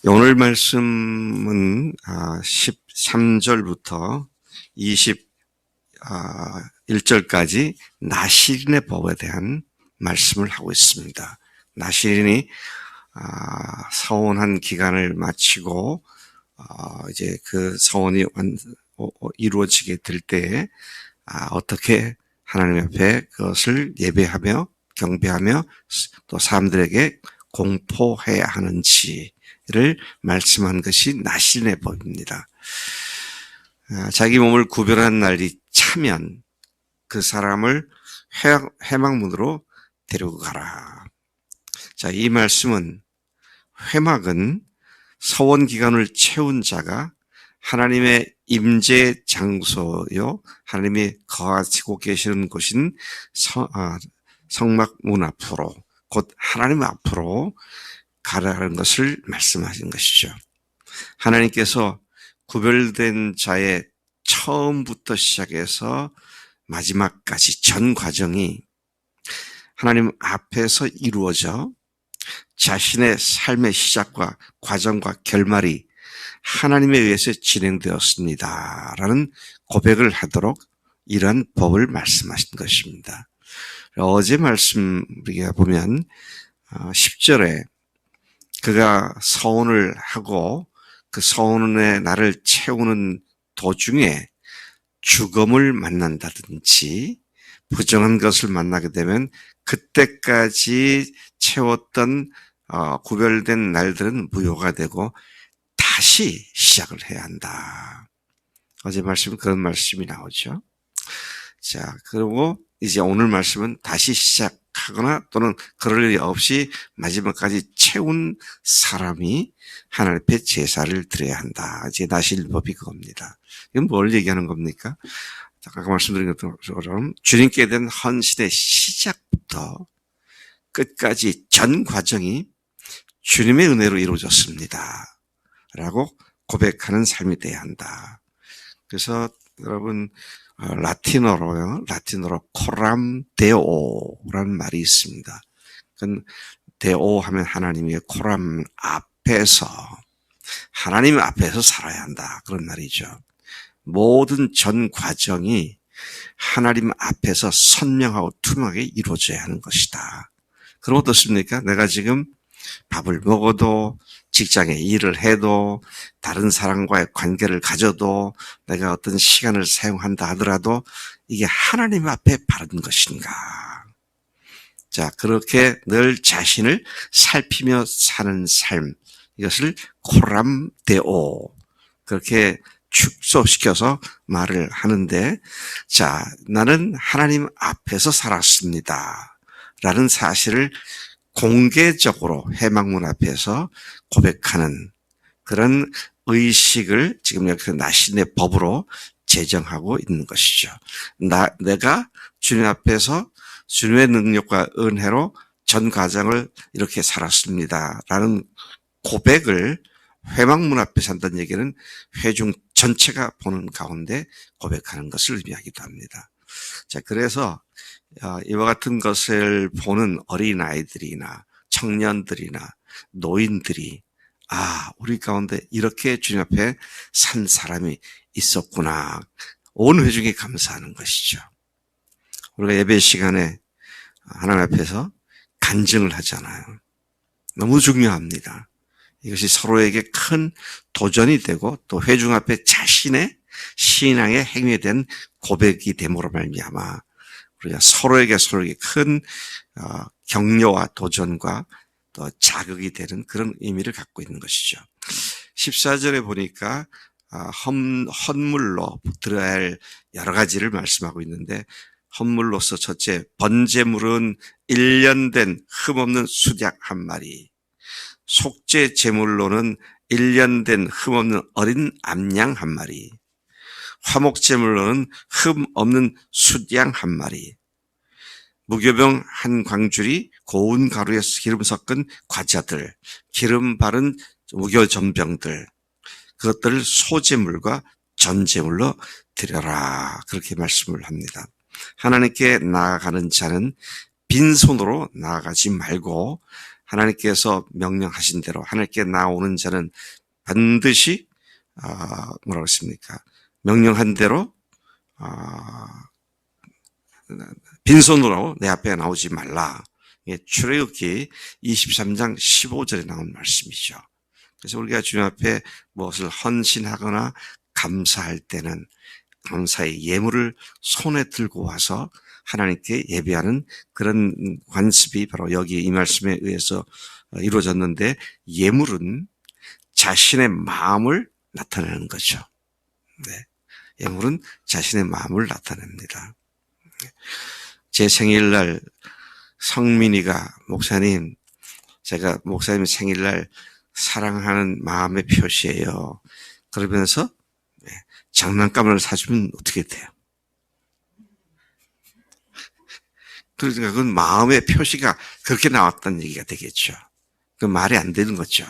오늘 말씀은 13절부터 21절까지 나실인의 법에 대한 말씀을 하고 있습니다. 나실인이 서원한 기간을 마치고 이제 그 서원이 이루어지게 될 때에 어떻게 하나님 앞에 그것을 예배하며 경배하며 또 사람들에게 공포해야 하는지를 말씀한 것이 나실인의 법입니다. 자기 몸을 구별한 날이 차면 그 사람을 회막문으로 데리고 가라. 자, 이 말씀은 회막은 서원 기간을 채운 자가 하나님의 임재 장소요, 하나님이 거하시고 계시는 곳인 성막문 앞으로, 곧 하나님 앞으로 가라는 것을 말씀하신 것이죠. 하나님께서 구별된 자의 처음부터 시작해서 마지막까지 전 과정이 하나님 앞에서 이루어져 자신의 삶의 시작과 과정과 결말이 하나님에 의해서 진행되었습니다. 라는 고백을 하도록 이러한 법을 말씀하신 것입니다. 어제 말씀 우리가 보면 10절에 그가 서원을 하고 그 서원의 날을 채우는 도중에 죽음을 만난다든지 부정한 것을 만나게 되면 그때까지 채웠던 구별된 날들은 무효가 되고 다시 시작을 해야 한다. 어제 말씀은 그런 말씀이 나오죠. 자, 그리고 이제 오늘 말씀은 다시 시작하거나 또는 그럴 일이 없이 마지막까지 채운 사람이 하나님 앞에 제사를 드려야 한다. 이제 나실법이 그겁니다. 이건 뭘 얘기하는 겁니까? 아까 말씀드린 것처럼 주님께 대한 헌신의 시작부터 끝까지 전 과정이 주님의 은혜로 이루어졌습니다. 라고 고백하는 삶이 돼야 한다. 그래서 여러분 라틴어로 코람 데오라는 말이 있습니다. 그건 데오 하면 하나님의 코람 앞에서 하나님 앞에서 살아야 한다. 그런 말이죠. 모든 전 과정이 하나님 앞에서 선명하고 투명하게 이루어져야 하는 것이다. 그럼 어떻습니까? 내가 지금 밥을 먹어도 직장에 일을 해도 다른 사람과의 관계를 가져도 내가 어떤 시간을 사용한다 하더라도 이게 하나님 앞에 바른 것인가? 자, 그렇게 늘 자신을 살피며 사는 삶, 이것을 코람데오, 그렇게 축소시켜서 말을 하는데, 자, 나는 하나님 앞에서 살았습니다. 라는 사실을 공개적으로 회막문 앞에서 고백하는 그런 의식을 지금 여기서 나신의 법으로 제정하고 있는 것이죠. 내가 주님 앞에서 주님의 능력과 은혜로 전 과정을 이렇게 살았습니다. 라는 고백을 회막문 앞에서 한다는 얘기는 회중 전체가 보는 가운데 고백하는 것을 의미하기도 합니다. 자, 그래서 이와 같은 것을 보는 어린아이들이나 청년들이나 노인들이 우리 가운데 이렇게 주님 앞에 산 사람이 있었구나. 온 회중이 감사하는 것이죠. 우리가 예배 시간에 하나님 앞에서 간증을 하잖아요. 너무 중요합니다. 이것이 서로에게 큰 도전이 되고 또 회중 앞에 자신의 신앙의 행위에 대한 고백이 됨으로 말미암아 우리가 서로에게 큰 격려와 도전과 또 자극이 되는 그런 의미를 갖고 있는 것이죠. 14절에 보니까 헌물로 드려야 할 여러 가지를 말씀하고 있는데 헌물로서 첫째, 번제물은 1년 된 흠없는 수작 한 마리, 속죄 제물로는 1년 된 흠없는 어린 암양 한 마리, 화목제물로는 흠 없는 숫양 한 마리, 무교병 한 광줄이 고운 가루에 기름 섞은 과자들, 기름 바른 무교전병들, 그것들을 소제물과 전제물로 드려라. 그렇게 말씀을 합니다. 하나님께 나아가는 자는 빈손으로 나아가지 말고 하나님께서 명령하신 대로 하나님께 나오는 자는 반드시 뭐라고 했습니까? 명령한 대로 빈손으로 내 앞에 나오지 말라. 이게 출애굽기 23장 15절에 나온 말씀이죠. 그래서 우리가 주님 앞에 무엇을 헌신하거나 감사할 때는 감사의 예물을 손에 들고 와서 하나님께 예배하는 그런 관습이 바로 여기 이 말씀에 의해서 이루어졌는데, 예물은 자신의 마음을 나타내는 거죠. 네. 예물은 자신의 마음을 나타냅니다. 제 생일날 성민이가 목사님, 제가 목사님 생일날 사랑하는 마음의 표시예요. 그러면서 장난감을 사주면 어떻게 돼요? 그러니까 그건 마음의 표시가 그렇게 나왔다는 얘기가 되겠죠. 그 말이 안 되는 거죠.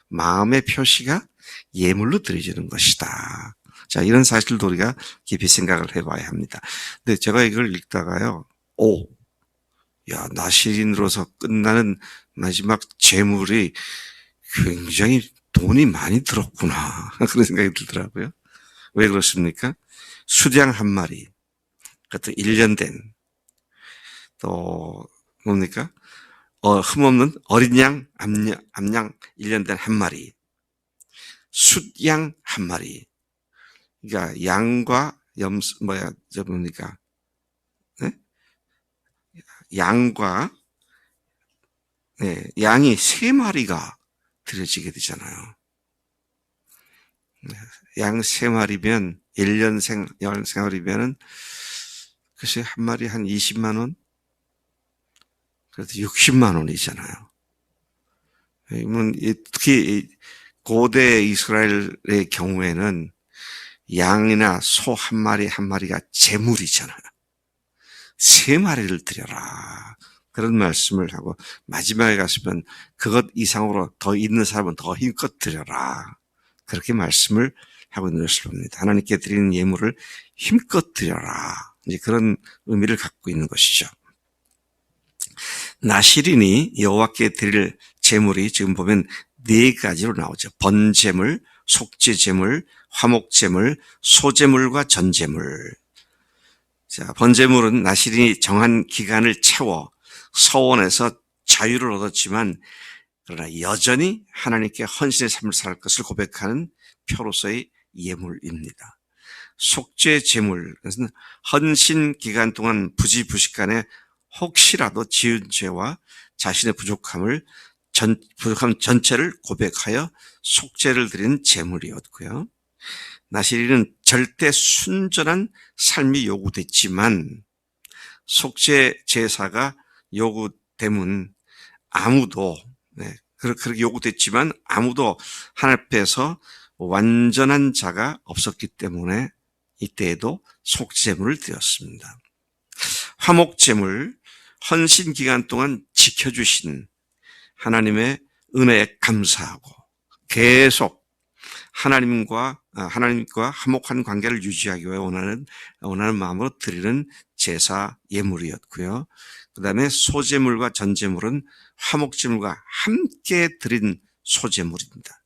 마음의 표시가 예물로 드려지는 것이다. 자, 이런 사실도 우리가 깊이 생각을 해봐야 합니다. 근데 제가 이걸 읽다가요, 나시린으로서 끝나는 마지막 제물이 굉장히 돈이 많이 들었구나. 그런 생각이 들더라고요. 왜 그렇습니까? 수량 한 마리, 그것도 1년 된, 또 뭡니까? 흠없는 어린 양, 암양 1년 된 한 마리, 숫양 한 마리. 그러니까 양과 뭡니까? 네? 양과, 네, 양이 3마리가 드려지게 되잖아요. 양 3마리면 1년 생활이면은 글쎄 한 마리 한 20만 원? 그래도 60만 원이잖아요. 특히 고대 이스라엘의 경우에는 양이나 소 한 마리 한 마리가 제물이잖아요. 3마리를 드려라. 그런 말씀을 하고 마지막에 갔으면 그것 이상으로 더 있는 사람은 더 힘껏 드려라. 그렇게 말씀을 하고 있는 것을 봅니다. 하나님께 드리는 예물을 힘껏 드려라. 이제 그런 의미를 갖고 있는 것이죠. 나시린이 여호와께 드릴 제물이 지금 보면 4가지로 나오죠. 번제물, 속죄제물, 화목제물, 소제물과 전제물. 자, 번제물은 나시린이 정한 기간을 채워 서원에서 자유를 얻었지만 그러나 여전히 하나님께 헌신의 삶을 살 것을 고백하는 표로서의 예물입니다. 속죄제물, 그것은 헌신 기간 동안 부지부식간에 혹시라도 지은 죄와 자신의 부족함 전체를 고백하여 속죄를 드리는 제물이었고요. 나시린은 절대 순전한 삶이 요구됐지만 속죄 제사가 요구되면 아무도 그렇게 요구됐지만 아무도 하나님 앞에서 완전한 자가 없었기 때문에 이때에도 속죄제물을 드렸습니다. 화목제물, 헌신 기간 동안 지켜주신 하나님의 은혜에 감사하고 계속 하나님과 화목한 관계를 유지하기 위해 원하는 마음으로 드리는 제사 예물이었고요. 그 다음에 소제물과 전제물은 화목제물과 함께 드린 소제물입니다.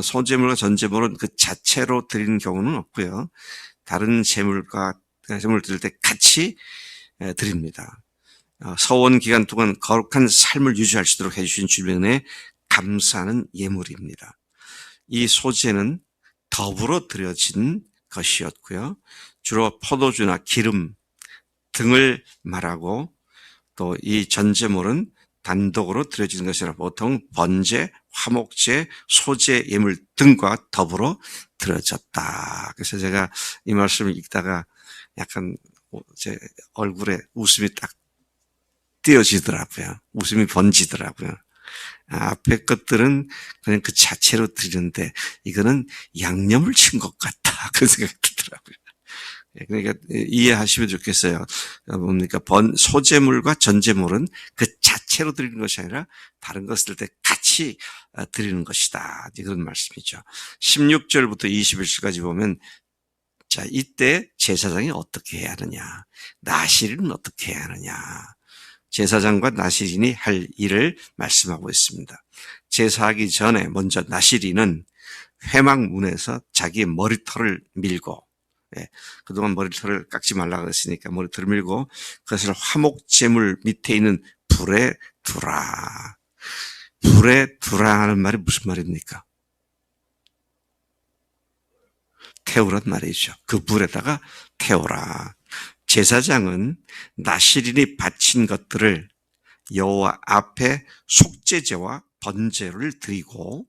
소제물과 전제물은 그 자체로 드리는 경우는 없고요. 다른 제물 드릴 때 같이 드립니다. 서원 기간 동안 거룩한 삶을 유지할 수 있도록 해주신 주님의 감사하는 예물입니다. 이 소제는 더불어 드려진 것이었고요. 주로 포도주나 기름 등을 말하고 또 이 전제물은 단독으로 드려지는 것이라 보통 번제, 화목제, 소제 예물 등과 더불어 드려졌다. 그래서 제가 이 말씀을 읽다가 약간 제 얼굴에 웃음이 딱 띄어지더라고요. 웃음이 번지더라고요. 앞에 것들은 그냥 그 자체로 드리는데 이거는 양념을 친 것 같다. 그런 생각이 들더라고요. 그러니까 이해하시면 좋겠어요. 뭡니까? 소제물과 전제물은 그 자체로 드리는 것이 아니라 다른 것을 때 같이 드리는 것이다. 그런 말씀이죠. 16절부터 21절까지 보면 자, 이때 제사장이 어떻게 해야 하느냐? 나시린은 어떻게 해야 하느냐? 제사장과 나시린이 할 일을 말씀하고 있습니다. 제사하기 전에 먼저 나시린은 회막문에서 자기의 머리털을 밀고, 그동안 머리털을 깎지 말라고 했으니까 머리털을 밀고 그것을 화목제물 밑에 있는 불에 두라. 불에 두라 하는 말이 무슨 말입니까? 태우란 말이죠. 그 불에다가 태우라. 제사장은 나시린이 바친 것들을 여호와 앞에 속죄제와 번제를 드리고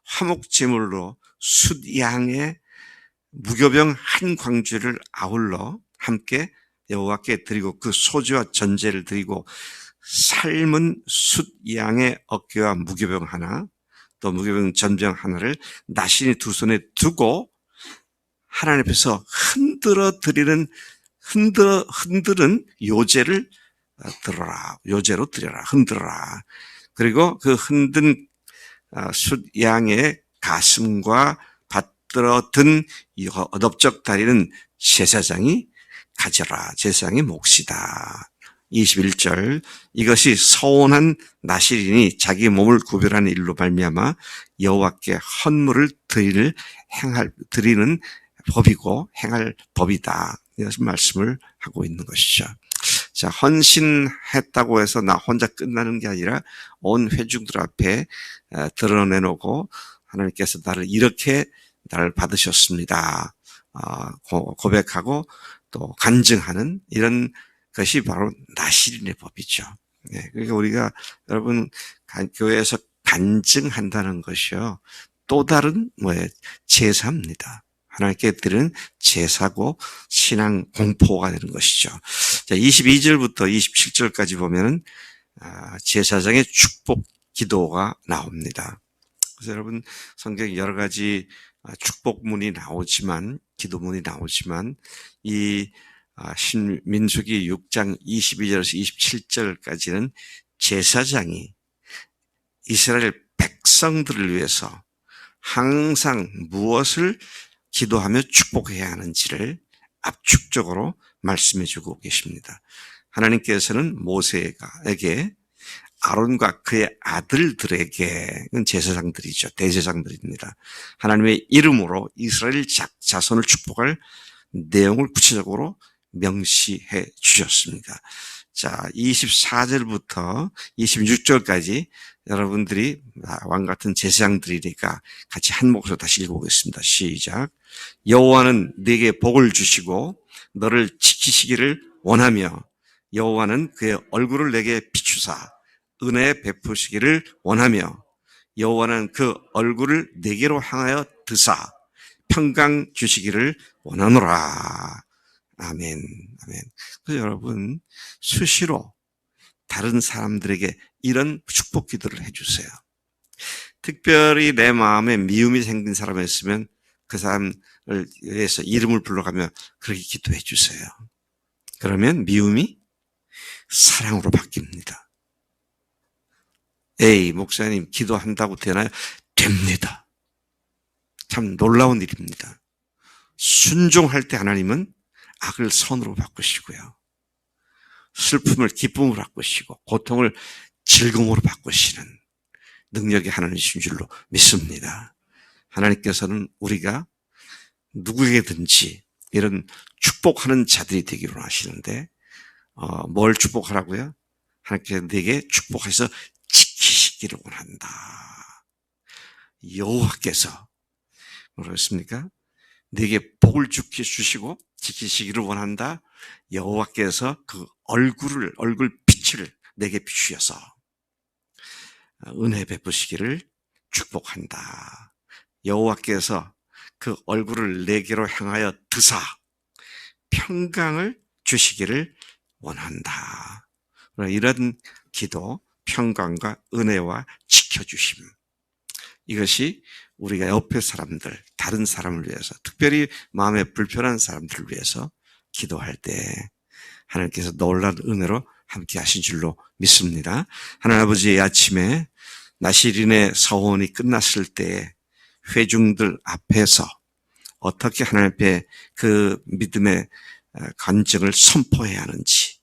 화목제물로 숫양의 무교병 한 광주를 아울러 함께 여호와께 드리고 그 소주와 전제를 드리고 삶은 숫양의 어깨와 무교병 하나 또 무교병 전병 하나를 나시린이 두 손에 두고 하나님 앞에서 흔드는 요제를 들어라. 요제로 드려라. 흔들어라. 그리고 그 흔든 숫양의 가슴과 받들어 든 어덥적 다리는 제사장이 가져라. 제사장의 몫이다. 21절 이것이 서원한 나시린이 자기 몸을 구별하는 일로 말미암아 여호와께 헌물을 드리는 법이고 행할 법이다. 이것을 말씀을 하고 있는 것이죠. 자, 헌신했다고 해서 나 혼자 끝나는 게 아니라 온 회중들 앞에 드러내놓고 하나님께서 나를 받으셨습니다. 고백하고 또 간증하는 이런 것이 바로 나시린의 법이죠. 그러니까 우리가 여러분 교회에서 간증한다는 것이요. 또 다른 제사입니다. 하나님께 드리는 제사고 신앙 공포가 되는 것이죠. 자, 22절부터 27절까지 보면은 제사장의 축복 기도가 나옵니다. 그래서 여러분 성경에 여러 가지 축복문이 나오지만 기도문이 나오지만 이 민수기 6장 22절에서 27절까지는 제사장이 이스라엘 백성들을 위해서 항상 무엇을 기도하며 축복해야 하는지를 압축적으로 말씀해 주고 계십니다. 하나님께서는 모세에게 아론과 그의 아들들에게 제사장들이죠. 대제사장들입니다. 하나님의 이름으로 이스라엘 자손을 축복할 내용을 구체적으로 명시해 주셨습니다. 자, 24절부터 26절까지 여러분들이 왕 같은 제사장들이니까 같이 한 목소리로 다시 읽어보겠습니다. 시작. 여호와는 네게 복을 주시고 너를 지키시기를 원하며 여호와는 그의 얼굴을 내게 비추사 은혜 베푸시기를 원하며 여호와는 그 얼굴을 네게로 향하여 드사 평강 주시기를 원하노라. 아멘. 아멘. 그래서 여러분 수시로 다른 사람들에게 이런 축복 기도를 해주세요. 특별히 내 마음에 미움이 생긴 사람이 있으면 그 사람을 위해서 이름을 불러가며 그렇게 기도해 주세요. 그러면 미움이 사랑으로 바뀝니다. 에이, 목사님 기도한다고 되나요? 됩니다. 참 놀라운 일입니다. 순종할 때 하나님은 악을 선으로 바꾸시고요. 슬픔을 기쁨으로 바꾸시고 고통을 즐거움으로 바꾸시는 능력이 하나님이신 줄로 믿습니다. 하나님께서는 우리가 누구에게든지 이런 축복하는 자들이 되기로 하시는데 뭘 축복하라고요? 하나님께서 내게 축복해서 지키시기를 원한다. 여호와께서 뭐랬습니까? 내게 복을 주시고 지키시기를 원한다. 여호와께서 그 얼굴 빛을 내게 비추셔서 은혜 베푸시기를 축복한다. 여호와께서 그 얼굴을 내게로 향하여 드사 평강을 주시기를 원한다. 이런 기도, 평강과 은혜와 지켜주심. 이것이 우리가 옆에 사람들, 다른 사람을 위해서, 특별히 마음에 불편한 사람들을 위해서 기도할 때 하나님께서 놀라운 은혜로 함께 하신 줄로 믿습니다. 하나님 아버지, 아침에 나시린의 서원이 끝났을 때 회중들 앞에서 어떻게 하나님 앞에 그 믿음의 간증을 선포해야 하는지,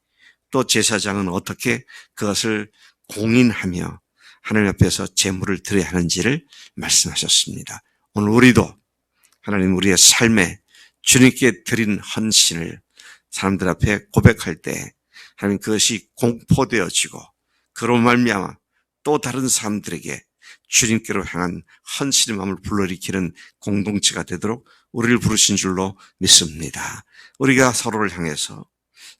또 제사장은 어떻게 그것을 공인하며 하나님 앞에서 제물을 드려야 하는지를 말씀하셨습니다. 오늘 우리도 하나님 우리의 삶에 주님께 드린 헌신을 사람들 앞에 고백할 때 하나님 그것이 공포되어지고 그로 말미암아 또 다른 사람들에게 주님께로 향한 헌신의 마음을 불러일으키는 공동체가 되도록 우리를 부르신 줄로 믿습니다. 우리가 서로를 향해서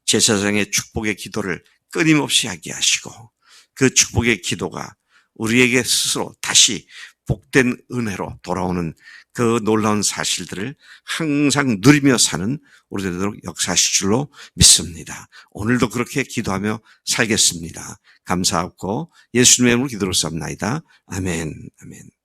제사장의 축복의 기도를 끊임없이 하게 하시고 그 축복의 기도가 우리에게 스스로 다시 복된 은혜로 돌아오는 그 놀라운 사실들을 항상 누리며 사는 우리들 되도록 역사하실 줄로 믿습니다. 오늘도 그렇게 기도하며 살겠습니다. 감사하고 예수님의 이름으로 기도로 쌉나이다. 아멘. 아멘.